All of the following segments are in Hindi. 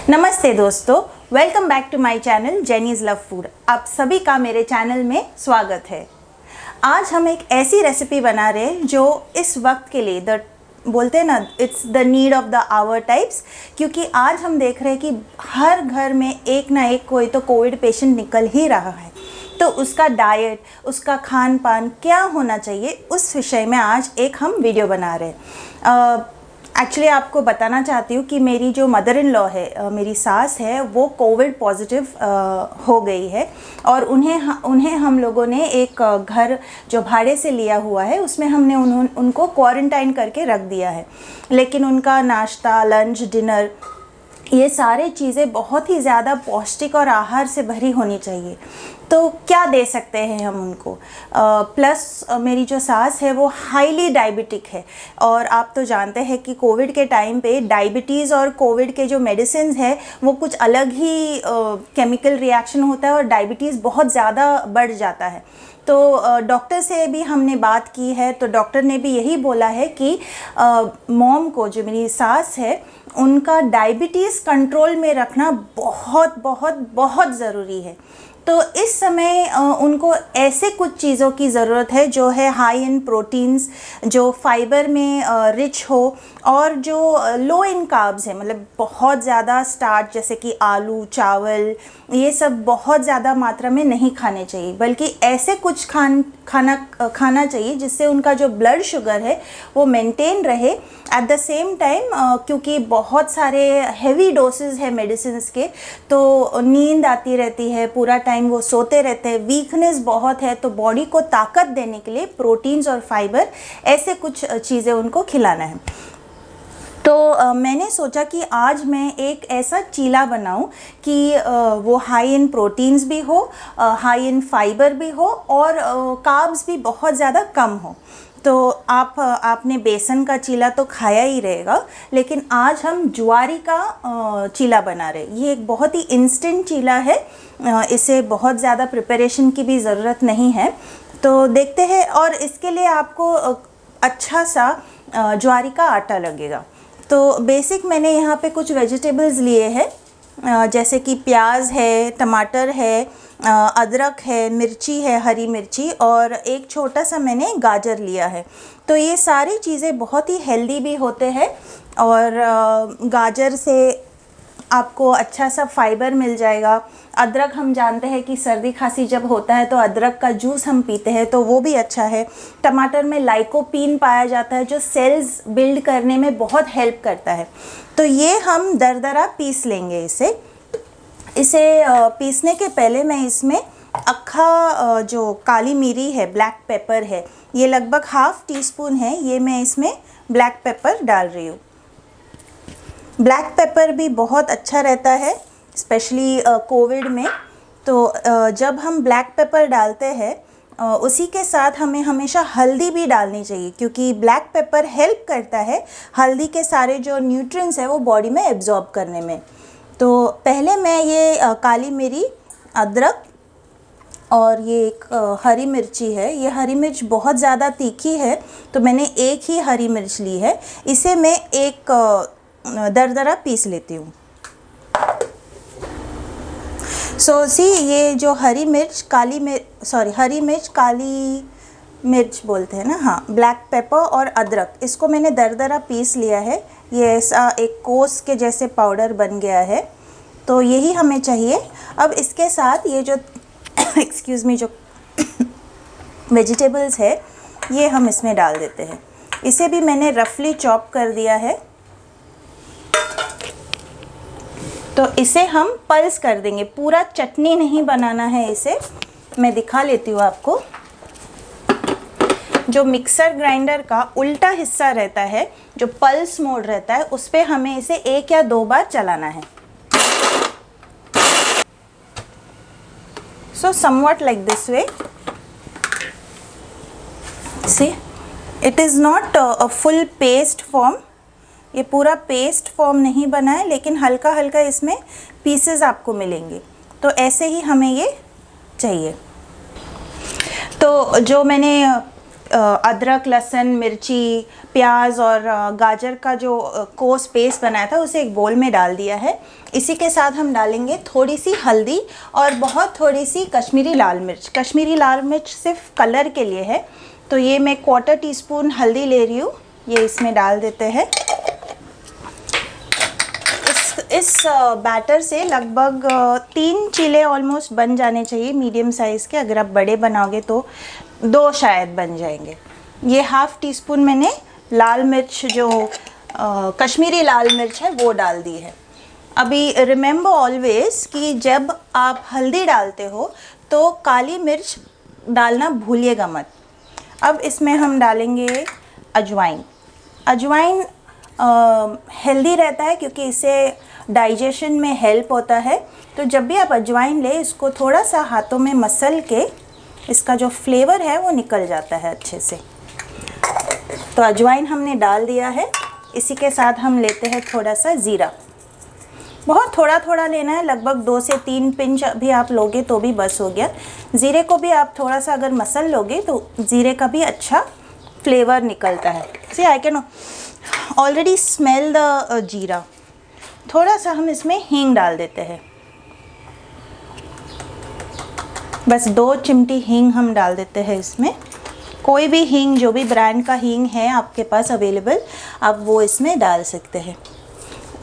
नमस्ते दोस्तों, welcome back to my channel Jeni's love food. आप सभी का मेरे चैनल में स्वागत है। आज हम एक ऐसी रेसिपी बना रहे हैं जो इस वक्त के लिए बोलते हैं ना, it's the need of the hour types, क्योंकि आज हम देख रहे हैं कि हर घर में एक ना एक कोई तो कोविड पेशेंट निकल ही रहा है। तो उसका डाइट, उसका खान पान क्या होना चाहिए, उस विषय में आज एक हम वीडियो बना रहे हैं। एक्चुअली आपको बताना चाहती हूँ कि मेरी जो मदर इन लॉ है, मेरी सास है, वो कोविड पॉजिटिव हो गई है और उन्हें हम लोगों ने एक घर जो भाड़े से लिया हुआ है उसमें हमने उनको क्वारंटाइन करके रख दिया है। लेकिन उनका नाश्ता, लंच, डिनर, ये सारे चीज़ें बहुत ही ज़्यादा पौष्टिक और आहार से भरी होनी चाहिए। तो क्या दे सकते हैं हम उनको? प्लस मेरी जो सास है वो हाईली डायबिटिक है और आप तो जानते हैं कि कोविड के टाइम पे डायबिटीज़ और कोविड के जो मेडिसिन है वो कुछ अलग ही केमिकल रिएक्शन होता है और डायबिटीज़ बहुत ज़्यादा बढ़ जाता है। तो डॉक्टर से भी हमने बात की है, तो डॉक्टर ने भी यही बोला है कि मॉम को, जो मेरी सास है, उनका डायबिटीज़ कंट्रोल में रखना बहुत बहुत बहुत ज़रूरी है। तो इस समय उनको ऐसे कुछ चीज़ों की ज़रूरत है जो है हाई इन प्रोटीन्स, जो फाइबर में रिच हो और जो लो इन कार्ब्स है, मतलब बहुत ज़्यादा स्टार्च जैसे कि आलू, चावल, ये सब बहुत ज़्यादा मात्रा में नहीं खाने चाहिए, बल्कि ऐसे कुछ खाना चाहिए जिससे उनका जो ब्लड शुगर है वो मेंटेन रहे। एट द सेम टाइम क्योंकि बहुत सारे हेवी डोसेस है मेडिसिन के, तो नींद आती रहती है, पूरा टाइम वो सोते रहते हैं, वीकनेस बहुत है, तो बॉडी को ताकत देने के लिए प्रोटीन्स और फाइबर, ऐसे कुछ चीज़ें उनको खिलाना है। तो मैंने सोचा कि आज मैं एक ऐसा चीला बनाऊं कि वो हाई इन प्रोटीन्स भी हो, हाई इन फाइबर भी हो और कार्ब्स भी बहुत ज़्यादा कम हो। तो आपने बेसन का चीला तो खाया ही रहेगा, लेकिन आज हम ज्वारी का चीला बना रहे हैं। ये एक बहुत ही इंस्टेंट चीला है, इसे बहुत ज़्यादा प्रिपरेशन की भी ज़रूरत नहीं है। तो देखते हैं। और इसके लिए आपको अच्छा सा ज्वारी का आटा लगेगा। तो बेसिक मैंने यहाँ पे कुछ वेजिटेबल्स लिए हैं, जैसे कि प्याज है, टमाटर है, अदरक है, मिर्ची है, हरी मिर्ची, और एक छोटा सा मैंने गाजर लिया है। तो ये सारी चीज़ें बहुत ही हेल्दी भी होते हैं और गाजर से आपको अच्छा सा फाइबर मिल जाएगा। अदरक हम जानते हैं कि सर्दी खांसी जब होता है तो अदरक का जूस हम पीते हैं, तो वो भी अच्छा है। टमाटर में लाइकोपीन पाया जाता है जो सेल्स बिल्ड करने में बहुत हेल्प करता है। तो ये हम दरदरा पीस लेंगे। इसे पीसने के पहले मैं इसमें अक्खा जो काली मिरी है, ब्लैक पेपर है, ये लगभग हाफ टी स्पून है, ये मैं इसमें ब्लैक पेपर डाल रही हूँ। ब्लैक पेपर भी बहुत अच्छा रहता है, स्पेशली कोविड में। तो जब हम ब्लैक पेपर डालते हैं उसी के साथ हमें हमेशा हल्दी भी डालनी चाहिए, क्योंकि ब्लैक पेपर हेल्प करता है हल्दी के सारे जो न्यूट्रिएंट्स है वो बॉडी में एब्जॉर्ब करने में। तो पहले मैं ये काली मिरी, अदरक और ये एक हरी मिर्ची है, ये हरी मिर्च बहुत ज़्यादा तीखी है तो मैंने एक ही हरी मिर्च ली है, इसे मैं एक दरदरा पीस लेती हूँ। ये जो हरी मिर्च, काली मिर्च बोलते हैं ना, हाँ, ब्लैक पेपर और अदरक, इसको मैंने दरदरा पीस लिया है। ये ऐसा एक कोस के जैसे पाउडर बन गया है, तो यही हमें चाहिए। अब इसके साथ ये जो एक्सक्यूज़ मी, जो वेजिटेबल्स है ये हम इसमें डाल देते हैं। इसे भी मैंने रफली चॉप कर दिया है, तो इसे हम पल्स कर देंगे। पूरा चटनी नहीं बनाना है इसे, मैं दिखा लेती हूँ आपको। जो मिक्सर ग्राइंडर का उल्टा हिस्सा रहता है, जो पल्स मोड रहता है, उस पे हमें इसे 1 या 2 बार चलाना है। So somewhat like this way. See, it is not a full paste form. ये पूरा पेस्ट फॉर्म नहीं बना है, लेकिन हल्का हल्का इसमें पीसेस आपको मिलेंगे। तो ऐसे ही हमें ये चाहिए। तो जो मैंने अदरक, लहसुन, मिर्ची, प्याज और गाजर का जो कोर्स पेस्ट बनाया था उसे एक बोल में डाल दिया है। इसी के साथ हम डालेंगे थोड़ी सी हल्दी और बहुत थोड़ी सी कश्मीरी लाल मिर्च। कश्मीरी लाल मिर्च सिर्फ कलर के लिए है, तो ये मैं 1/4 टीस्पून हल्दी ले रही हूँ, ये इसमें डाल देते हैं। इस बैटर से लगभग 3 चीले ऑलमोस्ट बन जाने चाहिए मीडियम साइज़ के। अगर आप बड़े बनाओगे तो 2 शायद बन जाएंगे। ये 1/2 टीस्पून मैंने लाल मिर्च जो कश्मीरी लाल मिर्च है वो डाल दी है। अभी रिमेंबर ऑलवेज कि जब आप हल्दी डालते हो तो काली मिर्च डालना भूलिएगा मत। अब इसमें हम डालेंगे अजवाइन। अजवाइन हेल्दी रहता है क्योंकि इससे डाइजेशन में हेल्प होता है। तो जब भी आप अजवाइन लें, इसको थोड़ा सा हाथों में मसल के इसका जो फ्लेवर है वो निकल जाता है अच्छे से। तो अजवाइन हमने डाल दिया है। इसी के साथ हम लेते हैं थोड़ा सा ज़ीरा। बहुत थोड़ा थोड़ा लेना है, लगभग 2 से 3 पिंच भी आप लोगे तो भी बस हो गया। ज़ीरे को भी आप थोड़ा सा अगर मसल लोगे तो ज़ीरे का भी अच्छा फ्लेवर निकलता है। See I can already smell the jeera. थोड़ा सा हम इसमें हींग डाल देते हैं, बस 2 चिमटी हींग हम डाल देते हैं इसमें। कोई भी हींग, जो भी ब्रांड का हींग है आपके पास अवेलेबल, आप वो इसमें डाल सकते हैं।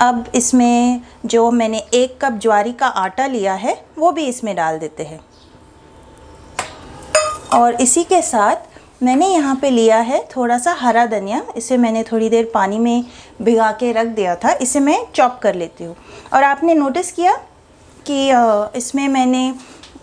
अब इसमें जो मैंने 1 कप ज्वारी का आटा लिया है वो भी इसमें डाल देते हैं। और इसी के साथ मैंने यहाँ पे लिया है थोड़ा सा हरा धनिया। इसे मैंने थोड़ी देर पानी में भिगा के रख दिया था, इसे मैं चॉप कर लेती हूँ। और आपने नोटिस किया कि इसमें मैंने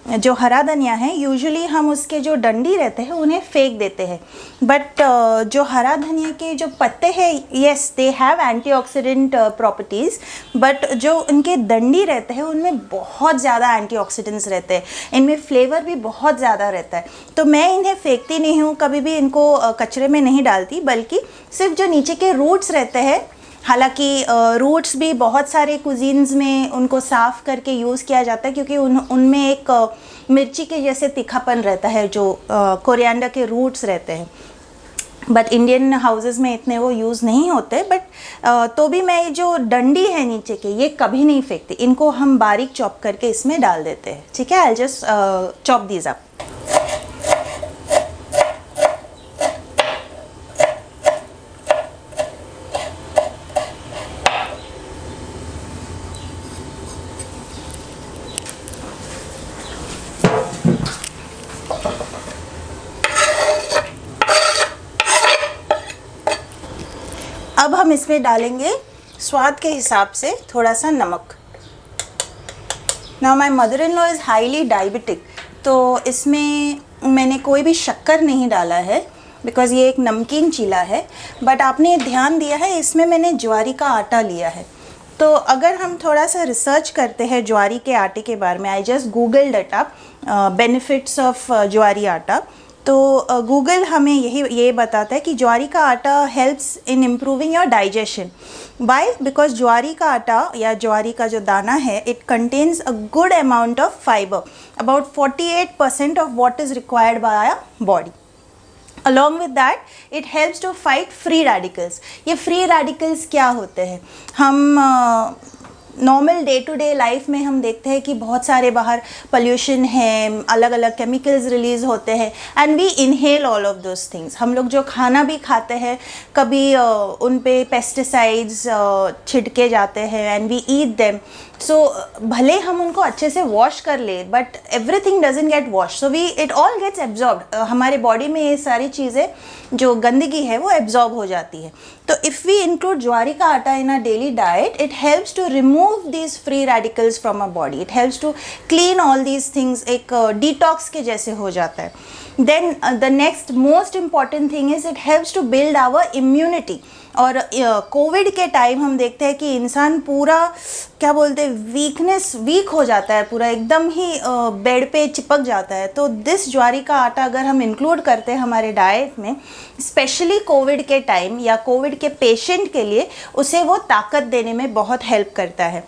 जो हरा धनिया है, यूजुअली हम उसके जो डंडी रहते हैं उन्हें फेंक देते हैं, बट जो हरा धनिया के जो पत्ते हैं, yes they have antioxidant properties, but जो उनके डंडी रहते हैं उनमें बहुत ज़्यादा एंटीऑक्सीडेंट्स रहते हैं, इनमें फ्लेवर भी बहुत ज़्यादा रहता है। तो मैं इन्हें फेंकती नहीं हूँ, कभी भी इनको कचरे में नहीं डालती, बल्कि सिर्फ जो नीचे के रूट्स रहते हैं, हालांकि रूट्स भी बहुत सारे कुजीन्स में उनको साफ़ करके यूज़ किया जाता है क्योंकि उनमें एक मिर्ची के जैसे तीखापन रहता है जो कोरिएंडर के रूट्स रहते हैं। बट इंडियन हाउसेस में इतने वो यूज़ नहीं होते। बट तो भी मैं जो डंडी है नीचे के, ये कभी नहीं फेंकती, इनको हम बारीक चॉप करके इसमें डाल देते हैं। ठीक है, I just chop these up. अब हम इसमें डालेंगे स्वाद के हिसाब से थोड़ा सा नमक। Now my mother in law is highly diabetic, तो इसमें मैंने कोई भी शक्कर नहीं डाला है बिकॉज़ ये एक नमकीन चीला है। बट आपने ध्यान दिया है इसमें मैंने ज्वारी का आटा लिया है। तो अगर हम थोड़ा सा रिसर्च करते हैं ज्वारी के आटे के बारे में, I just googled it up, benefits of ज्वारी आटा। तो गूगल हमें ये बताता है कि ज्वारी का आटा helps in improving your digestion. Why? Because ज्वारी का आटा या ज्वारी का जो दाना है, it contains a good amount of fibre, about 48% of what is required by our body. Along with that, it helps to fight free radicals. ये free radicals क्या होते हैं? हम normal day to day life में हम देखते हैं कि बहुत सारे बाहर पोल्यूशन है, अलग अलग केमिकल्स रिलीज़ होते हैं, and we inhale all of those things. हम लोग जो खाना भी खाते हैं, कभी उन पे पेस्टिसाइड्स छिड़के जाते हैं, and we eat them. So भले हम उनको अच्छे से वॉश कर ले, but everything doesn't get wash, so it all gets absorbed. हमारे बॉडी में ये सारी चीज़ें जो गंदगी है वो एब्जॉर्ब हो जाती है। तो इफ़ वी इंक्लूड ज्वारी का आटा in a daily diet, it helps to remove these free radicals from a body, it helps to clean all these things, एक डिटॉक्स के जैसे हो जाता है। Then the next most important thing is it helps to build our immunity. और कोविड के टाइम हम देखते हैं कि इंसान पूरा क्या बोलते हैं, वीक हो जाता है, पूरा एकदम ही बेड पे चिपक जाता है। तो दिस ज्वारी का आटा अगर हम इंक्लूड करते हैं हमारे डाइट में, स्पेशली कोविड के टाइम या कोविड के पेशेंट के लिए, उसे वो ताकत देने में बहुत हेल्प करता है।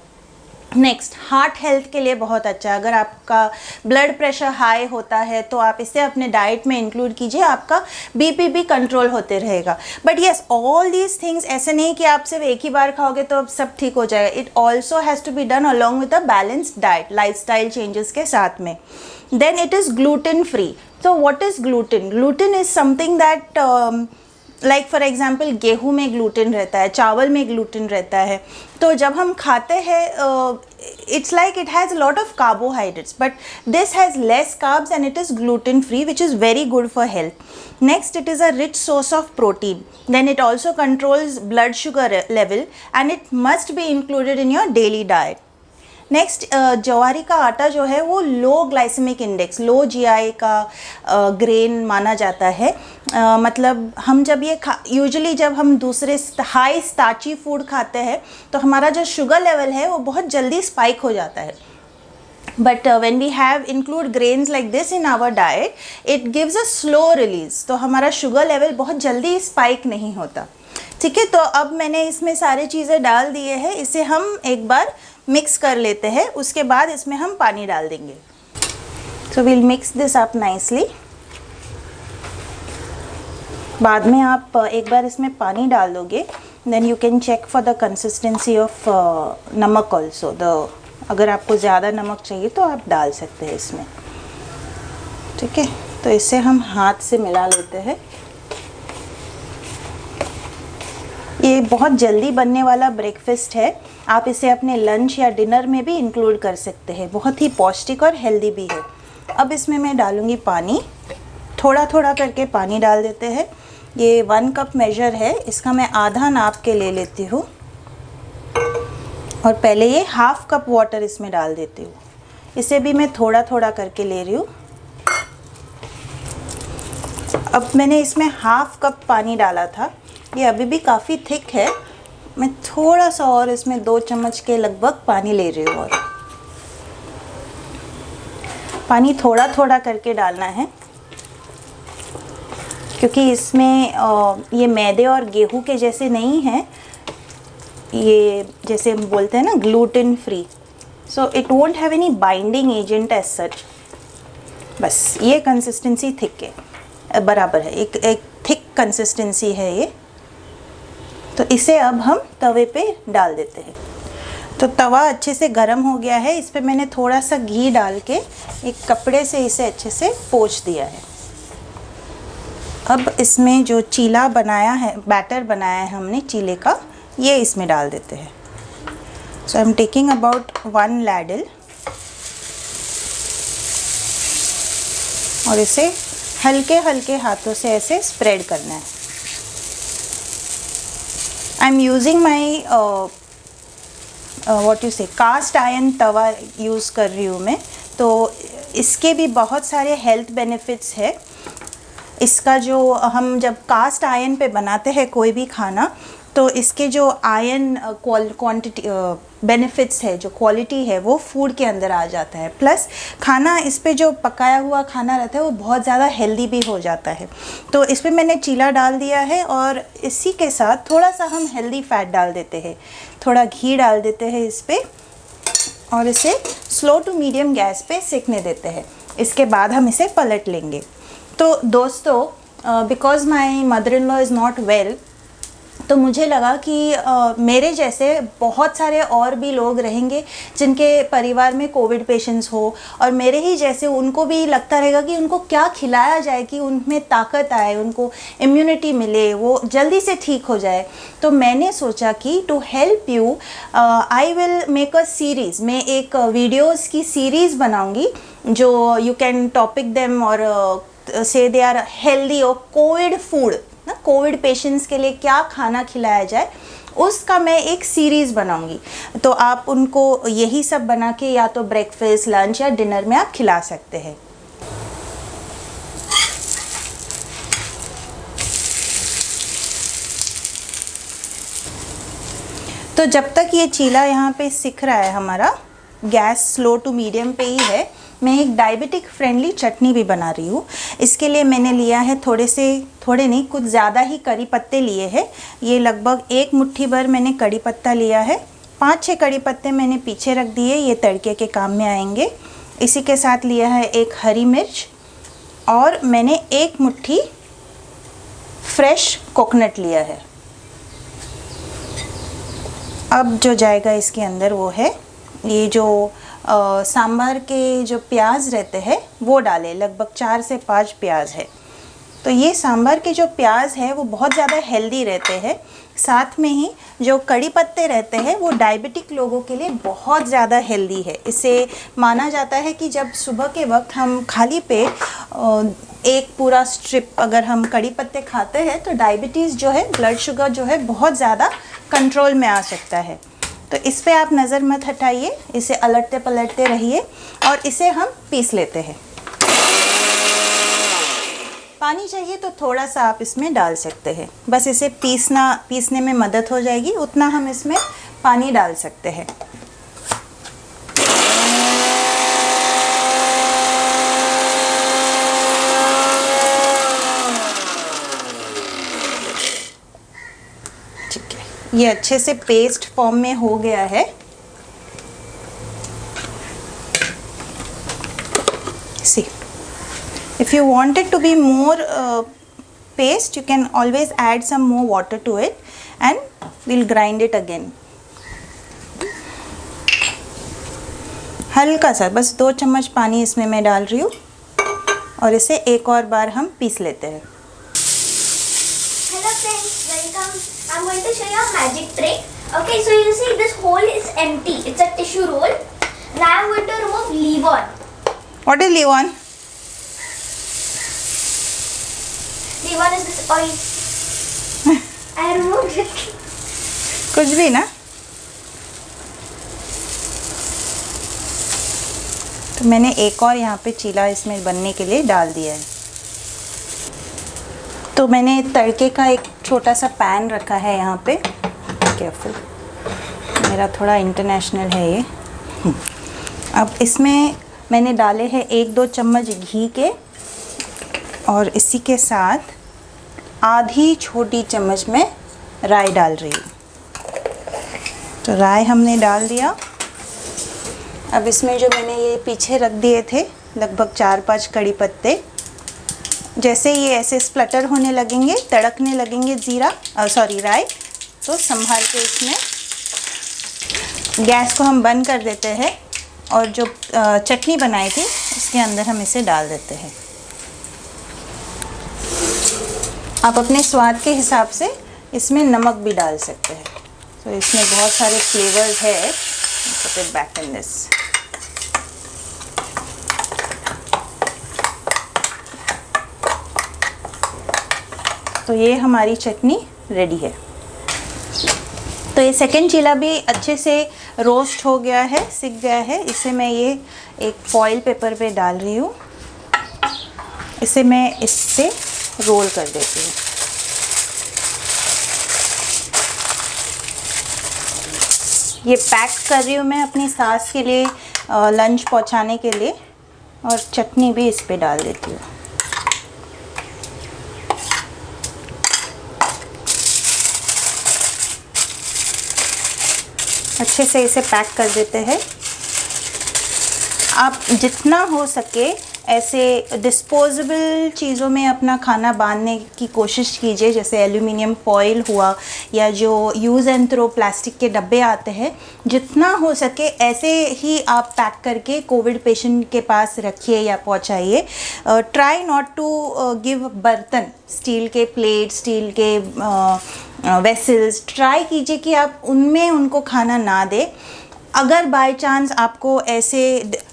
नेक्स्ट, हार्ट हेल्थ के लिए बहुत अच्छा है। अगर आपका ब्लड प्रेशर हाई होता है तो आप इसे अपने डाइट में इंक्लूड कीजिए, आपका बीपी भी कंट्रोल होते रहेगा। But yes, all these things, ऐसे नहीं कि आप सिर्फ एक ही बार खाओगे तो सब ठीक हो जाएगा। It also has to be done along with a balanced diet, lifestyle changes के साथ में। Then it is gluten free. तो what is gluten? Gluten is something that like for example गेहूँ में ग्लूटेन रहता है, चावल में ग्लूटेन रहता है। तो जब हम खाते हैं it's like it has lot of carbohydrates, but this has less carbs and it is gluten free, which is very good for health. Next, it is a rich source of protein. Then it also controls blood sugar level and it must be included in your daily diet. Next, ज्वारी का आटा जो है वो low glycemic index, low GI का ग्रेन माना जाता है। मतलब हम जब ये यूजुअली जब हम दूसरे हाई स्टार्ची फूड खाते हैं तो हमारा जो शुगर लेवल है वो बहुत जल्दी स्पाइक हो जाता है। But when we have include grains like this in our diet, it gives a slow release, तो हमारा शुगर लेवल बहुत जल्दी स्पाइक नहीं होता। ठीक है, तो अब मैंने इसमें सारी चीज़ें डाल दिए हैं, इसे हम एक बार मिक्स कर लेते हैं, उसके बाद इसमें हम पानी डाल देंगे। So we'll mix this up nicely. बाद में आप एक बार इसमें पानी डाल दोगे, then you can check for the consistency of namak also. अगर आपको ज़्यादा नमक चाहिए तो आप डाल सकते हैं इसमें। ठीक है, तो इसे हम हाथ से मिला लेते हैं। ये बहुत जल्दी बनने वाला ब्रेकफास्ट है, आप इसे अपने लंच या डिनर में भी इंक्लूड कर सकते हैं, बहुत ही पौष्टिक और हेल्दी भी है। अब इसमें मैं डालूँगी पानी, थोड़ा थोड़ा करके पानी डाल देते हैं। ये 1 कप मेजर है, इसका मैं आधा नाप के ले लेती हूँ और पहले ये 1/2 कप वाटर इसमें डाल देती हूँ। इसे भी मैं थोड़ा थोड़ा करके ले रही हूँ। अब मैंने इसमें 1/2 कप पानी डाला था, ये अभी भी काफ़ी थिक है। मैं थोड़ा सा और इसमें 2 चम्मच के लगभग पानी ले रही हूँ और पानी थोड़ा थोड़ा करके डालना है, क्योंकि इसमें ये मैदे और गेहूं के जैसे नहीं है, ये जैसे हम बोलते हैं ना gluten free, so it won't have any binding agent as such. बस ये कंसिस्टेंसी थिक है, बराबर है, एक थिक कंसिस्टेंसी है ये। तो इसे अब हम तवे पे डाल देते हैं। तो तवा अच्छे से गर्म हो गया है, इस पे मैंने थोड़ा सा घी डाल के एक कपड़े से इसे अच्छे से पोंछ दिया है। अब इसमें जो चीला बनाया है, बैटर बनाया है हमने चीले का, ये इसमें डाल देते हैं। So I am taking about 1 ladle और इसे हल्के हल्के हाथों से ऐसे स्प्रेड करना है। I am using my what you से कास्ट आयरन तवा यूज़ कर रही हूँ मैं, तो इसके भी बहुत सारे हेल्थ बेनिफिट्स है। इसका जो हम जब कास्ट आयरन पे बनाते हैं कोई भी खाना, तो इसके जो आयरन क्वांटिटी बेनिफिट्स है, जो क्वालिटी है, वो फूड के अंदर आ जाता है। प्लस खाना इस पे जो पकाया हुआ खाना रहता है वो बहुत ज़्यादा हेल्दी भी हो जाता है। तो इस पे मैंने चीला डाल दिया है और इसी के साथ थोड़ा सा हम हेल्दी फैट डाल देते हैं, थोड़ा घी डाल देते हैं इस पर और इसे स्लो टू मीडियम गैस पे सेकने देते हैं। इसके बाद हम इसे पलट लेंगे। तो दोस्तों, because my mother in law is not well, तो मुझे लगा कि मेरे जैसे बहुत सारे और भी लोग रहेंगे जिनके परिवार में कोविड पेशेंट्स हो, और मेरे ही जैसे उनको भी लगता रहेगा कि उनको क्या खिलाया जाए कि उनमें ताकत आए, उनको इम्यूनिटी मिले, वो जल्दी से ठीक हो जाए। तो मैंने सोचा कि to help you I will make a series, मैं एक वीडियोज़ की सीरीज़ बनाऊँगी जो यू कैन टॉपिक देम और से दे आर हेल्दी और कोविड फूड ना, कोविड पेशेंट्स के लिए क्या खाना खिलाया जाए, उसका मैं एक सीरीज़ बनाऊंगी। तो आप उनको यही सब बना के या तो ब्रेकफास्ट, लंच या डिनर में आप खिला सकते हैं। तो जब तक ये चीला यहाँ पे सिक रहा है, हमारा गैस स्लो टू मीडियम पे ही है, मैं एक डायबिटिक फ्रेंडली चटनी भी बना रही हूँ। इसके लिए मैंने लिया है थोड़े नहीं, कुछ ज़्यादा ही करी पत्ते लिए हैं। ये लगभग 1 मुट्ठी भर मैंने कड़ी पत्ता लिया है, 5-6 कड़ी पत्ते मैंने पीछे रख दिए, ये तड़के के काम में आएंगे। इसी के साथ लिया है एक हरी मिर्च और मैंने एक मुट्ठी फ्रेश कोकोनट लिया है। अब जो जाएगा इसके अंदर वो है ये जो सांभर के जो प्याज रहते हैं वो डालें, लगभग 4 से 5 प्याज है। तो ये सांभर के जो प्याज है वो बहुत ज़्यादा हेल्दी रहते हैं। साथ में ही जो कड़ी पत्ते रहते हैं वो डायबिटिक लोगों के लिए बहुत ज़्यादा हेल्दी है। इसे माना जाता है कि जब सुबह के वक्त हम खाली पेट एक पूरा स्ट्रिप अगर हम कड़ी पत्ते खाते हैं तो डायबिटीज़ जो है, ब्लड शुगर जो है, बहुत ज़्यादा कंट्रोल में आ सकता है। तो इस पे आप नज़र मत हटाइए, इसे अलटते पलटते रहिए और इसे हम पीस लेते हैं। पानी चाहिए तो थोड़ा सा आप इसमें डाल सकते हैं, बस इसे पीसने में मदद हो जाएगी, उतना हम इसमें पानी डाल सकते हैं। ठीक है, ये अच्छे से पेस्ट फॉर्म में हो गया है। सी, if you want it to be more paste, you can always add some more water to it and we'll grind it again. हल्का सा, बस 2 चम्मच पानी इसमें मैं डाल रही हूँ और इसे एक और बार हम पीस लेते हैं। Hello friends, welcome. I'm going to show you a magic trick. Okay, so you see this hole is empty. It's a tissue roll. Now I'm going to remove leave-on. What is leave-on? Leave-on is this oil. I removed it. कुछ भी ना। तो मैंने एक और यहाँ पे चीला इसमें बनने के लिए डाल दिया है। तो मैंने तड़के का एक छोटा सा पैन रखा है यहाँ पे। केयरफुल, मेरा थोड़ा इंटरनेशनल है ये। अब इसमें मैंने डाले हैं 1-2 चम्मच घी के और इसी के साथ आधी छोटी चम्मच में राई डाल रही हूँ। तो राई हमने डाल दिया। अब इसमें जो मैंने ये पीछे रख दिए थे लगभग 4-5 कड़ी पत्ते, जैसे ये ऐसे स्प्लटर होने लगेंगे, तड़कने लगेंगे राई, तो संभाल के इसमें गैस को हम बंद कर देते हैं और जो चटनी बनाई थी उसके अंदर हम इसे डाल देते हैं। आप अपने स्वाद के हिसाब से इसमें नमक भी डाल सकते हैं। तो इसमें बहुत सारे फ्लेवर्स है। Put it back in this. तो ये हमारी चटनी रेडी है। तो ये सेकंड चीला भी अच्छे से रोस्ट हो गया है, सिक गया है। इसे मैं ये एक फॉइल पेपर पे डाल रही हूँ। इसे मैं इससे रोल कर देती हूँ। ये पैक कर रही हूँ मैं अपनी सास के लिए लंच पहुँचाने के लिए, और चटनी भी इस पे डाल देती हूँ। अच्छे से इसे पैक कर देते हैं। आप जितना हो सके ऐसे डिस्पोजेबल चीज़ों में अपना खाना बांधने की कोशिश कीजिए, जैसे एल्यूमिनियम फॉइल हुआ या जो यूज़ एंड थ्रो प्लास्टिक के डब्बे आते हैं, जितना हो सके ऐसे ही आप पैक करके कोविड पेशेंट के पास रखिए या पहुंचाइए। ट्राई नॉट टू गिव बर्तन, स्टील के प्लेट, स्टील के वेसल्स, ट्राई कीजिए कि आप उनमें उनको खाना ना दें। अगर बाय चांस आपको ऐसे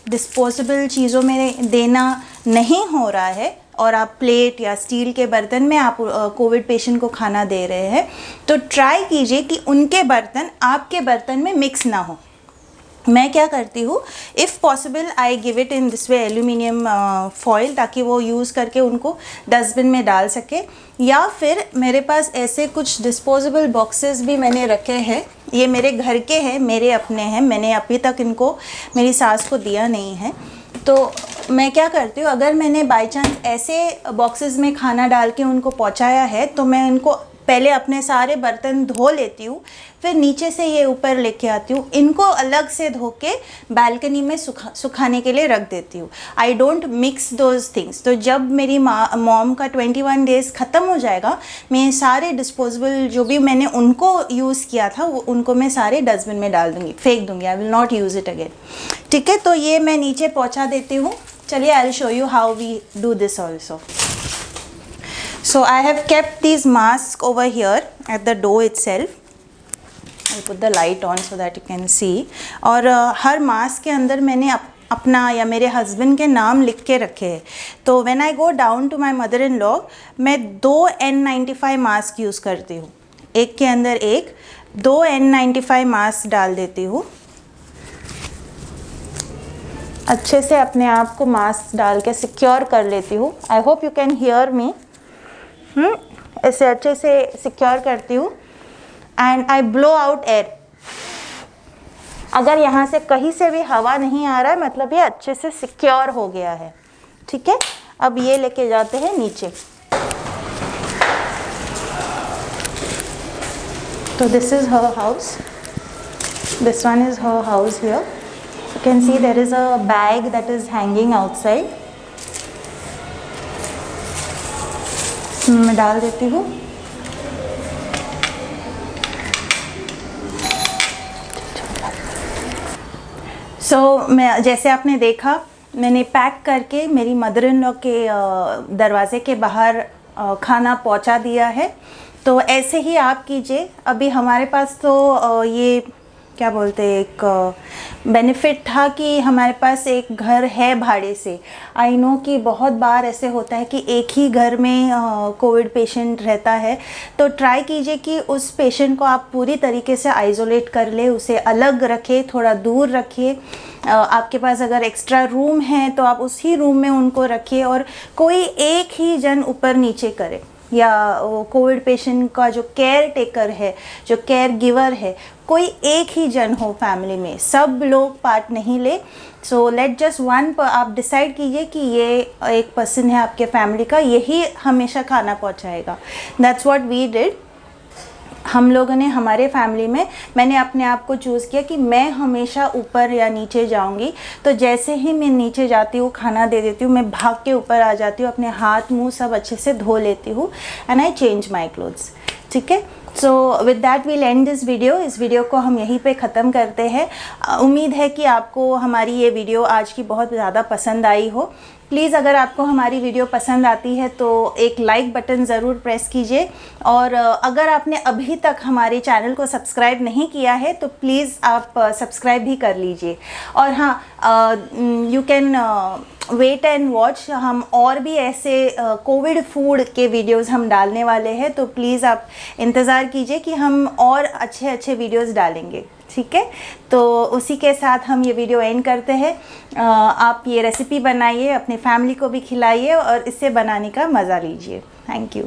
डिस्पोजेबल चीज़ों में देना नहीं हो रहा है और आप प्लेट या स्टील के बर्तन में आप कोविड पेशेंट को खाना दे रहे हैं, तो ट्राई कीजिए कि उनके बर्तन आपके बर्तन में मिक्स ना हो। मैं क्या करती हूँ, if possible I give it in this way aluminium foil, ताकि वो यूज़ करके उनको डस्टबिन में डाल सके। या फिर मेरे पास ऐसे कुछ डिस्पोजेबल बॉक्सेस भी मैंने रखे हैं। ये मेरे घर के हैं, मेरे अपने हैं, मैंने अभी तक इनको मेरी सास को दिया नहीं है। तो मैं क्या करती हूँ, अगर मैंने बाय चांस ऐसे बॉक्सेस में खाना डाल के उनको पहुँचाया है तो मैं उनको पहले अपने सारे बर्तन धो लेती हूँ, फिर नीचे से ये ऊपर लेके आती हूँ, इनको अलग से धो के बालकनी में सुखाने के लिए रख देती हूँ। I don't mix those things. तो जब मेरी मॉम का 21 डेज़ ख़त्म हो जाएगा, मैं सारे डिस्पोजेबल जो भी मैंने उनको यूज़ किया था वो उनको मैं सारे डस्टबिन में डाल दूँगी, फेंक दूँगी। I will not use it again. ठीक है, तो ये मैं नीचे पहुँचा देती हूँ। चलिए, I will show you how we do this also. So I have kept these masks over here at the door itself. I'll put the light on so that you can see. और हर मास्क के अंदर मैंने अपना या मेरे हस्बैंड के नाम लिख के रखे हैं। तो when I go down to my mother-in-law, मैं 2 N95 मास्क यूज़ करती हूँ। एक के अंदर एक 2 N95 मास्क डाल देती हूँ। अच्छे से अपने आप को मास्क डाल के सिक्योर कर लेती हूँ। I hope you can hear me. इसे अच्छे से सिक्योर करती हूँ and I blow out air. अगर यहाँ से कहीं से भी हवा नहीं आ रहा है मतलब ये अच्छे से सिक्योर हो गया है। ठीक है, अब ये लेके जाते हैं नीचे। तो this is her house, this one is her house here. You can see there is a bag that is hanging outside. मैं डाल देती हूँ। मैं जैसे आपने देखा, मैंने पैक करके मेरी मदर इन लॉ के दरवाज़े के बाहर खाना पहुँचा दिया है। तो ऐसे ही आप कीजिए। अभी हमारे पास तो ये क्या बोलते हैं, एक बेनिफिट था कि हमारे पास एक घर है भाड़े से। आई नो कि बहुत बार ऐसे होता है कि एक ही घर में कोविड पेशेंट रहता है, तो ट्राई कीजिए कि उस पेशेंट को आप पूरी तरीके से आइसोलेट कर ले, उसे अलग रखें, थोड़ा दूर रखिए। आपके पास अगर एक्स्ट्रा रूम है तो आप उसी रूम में उनको रखिए और कोई एक ही जन ऊपर नीचे करे, या कोविड पेशेंट का जो केयर टेकर है, जो केयर गिवर है, कोई एक ही जन हो फैमिली में, सब लोग पार्ट नहीं ले। सो लेट जस्ट वन, आप डिसाइड कीजिए कि ये एक पर्सन है आपके फैमिली का, यही हमेशा खाना पहुंचाएगा। That's what we did. हम लोगों ने हमारे फैमिली में, मैंने अपने आप को चूज़ किया कि मैं हमेशा ऊपर या नीचे जाऊंगी। तो जैसे ही मैं नीचे जाती हूँ, खाना दे देती हूँ, मैं भाग के ऊपर आ जाती हूँ, अपने हाथ मुंह सब अच्छे से धो लेती हूँ and I change my clothes. ठीक है, so with that we'll end this video. इस वीडियो को हम यहीं पे ख़त्म करते हैं। उम्मीद है कि आपको हमारी ये वीडियो आज की बहुत ज़्यादा पसंद आई हो। प्लीज़ अगर आपको हमारी वीडियो पसंद आती है तो एक लाइक बटन ज़रूर प्रेस कीजिए, और अगर आपने अभी तक हमारे चैनल को सब्सक्राइब नहीं किया है तो प्लीज़ आप सब्सक्राइब भी कर लीजिए। और हाँ, you can wait and watch. हम और भी ऐसे कोविड फूड के वीडियोस हम डालने वाले हैं, तो प्लीज़ आप इंतज़ार कीजिए कि हम और अच्छे अच्छे वीडियोस डालेंगे। ठीक है, तो उसी के साथ हम ये वीडियो एंड करते हैं। आप ये रेसिपी बनाइए, अपने फैमिली को भी खिलाइए और इसे बनाने का मज़ा लीजिए। Thank you.